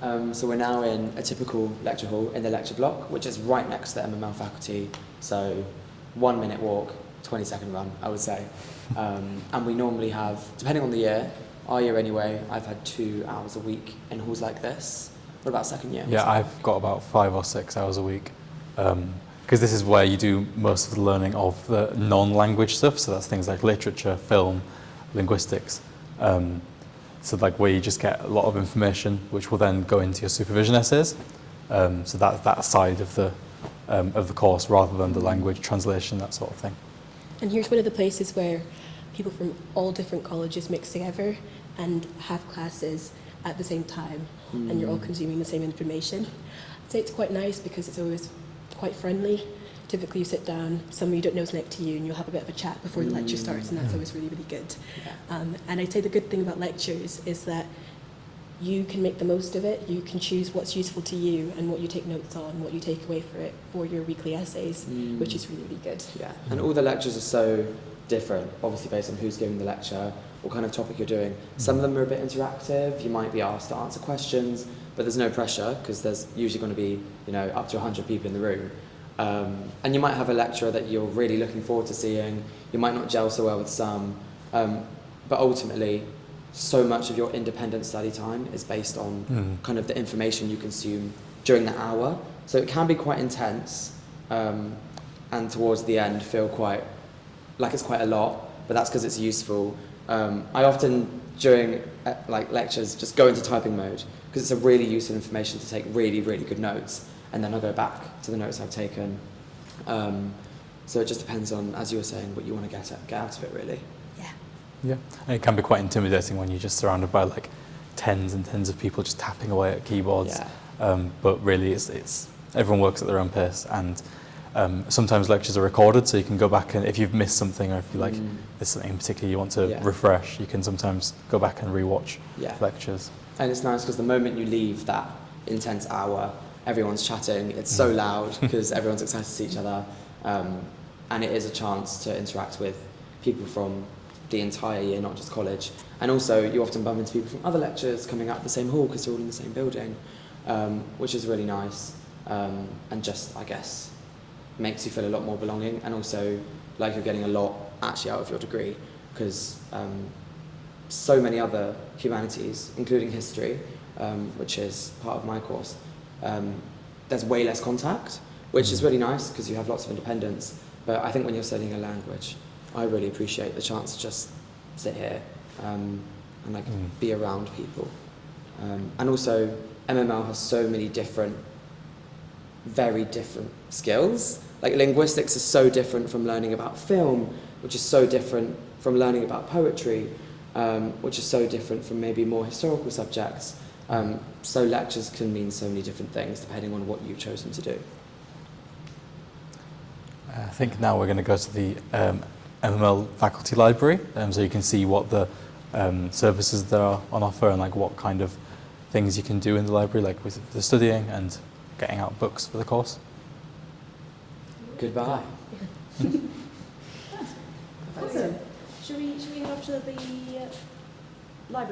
So we're now in a typical lecture hall in the lecture block, which is right next to the MML faculty. So 1 minute walk, 20-second run, I would say. And we normally have, depending on the year, our year anyway, I've had 2 hours a week in halls like this. What about second year? Yeah, I've got about 5 or 6 hours a week. Because this is where you do most of the learning of the non-language stuff. So that's things like literature, film, linguistics. So like where you just get a lot of information, which will then go into your supervision essays. So that's that side of the course rather than the language translation, that sort of thing. And here's one of the places where people from all different colleges mix together and have classes at the same time, and you're all consuming the same information. I'd say it's quite nice because it's always quite friendly. Typically you sit down, someone you don't know is next to you, and you'll have a bit of a chat before the lecture starts, and that's always really, really good. Yeah. And I'd say the good thing about lectures is that you can make the most of it. You can choose what's useful to you and what you take notes on, what you take away for it for your weekly essays, which is really, really good. Yeah, and all the lectures are so different, obviously based on who's giving the lecture, what kind of topic you're doing. Some of them are a bit interactive. You might be asked to answer questions, but there's no pressure because there's usually going to be, up to 100 people in the room. And you might have a lecturer that you're really looking forward to seeing. You might not gel so well with some, but ultimately, so much of your independent study time is based on kind of the information you consume during the hour. So it can be quite intense, and towards the end feel quite like it's quite a lot, but that's because it's useful. I often, during lectures, just go into typing mode because it's a really useful information to take really, really good notes, and then I'll go back to the notes I've taken. So it just depends on, as you were saying, what you want to get out of it, really. Yeah, and it can be quite intimidating when you're just surrounded by like tens and tens of people just tapping away at keyboards. Yeah. But really, it's everyone works at their own pace, and sometimes lectures are recorded, so you can go back and if you've missed something or if you there's something in particular you want to refresh, you can sometimes go back and rewatch lectures. And it's nice because the moment you leave that intense hour, everyone's chatting. It's so loud because everyone's excited to see each other, and it is a chance to interact with people from the entire year, not just college. And also you often bump into people from other lectures coming out of the same hall because they're all in the same building, which is really nice, and just, I guess, makes you feel a lot more belonging, and also like you're getting a lot actually out of your degree because so many other humanities, including history, which is part of my course, there's way less contact, which is really nice because you have lots of independence. But I think when you're studying a language, I really appreciate the chance to just sit here and be around people. And also, MML has so many very different skills. Like linguistics is so different from learning about film, which is so different from learning about poetry, which is so different from maybe more historical subjects. So lectures can mean so many different things depending on what you've chosen to do. I think now we're going to go to the MML faculty library, so you can see what the services there are on offer and like what kind of things you can do in the library, like with the studying and getting out books for the course. Goodbye. Awesome. Should we head up to the library?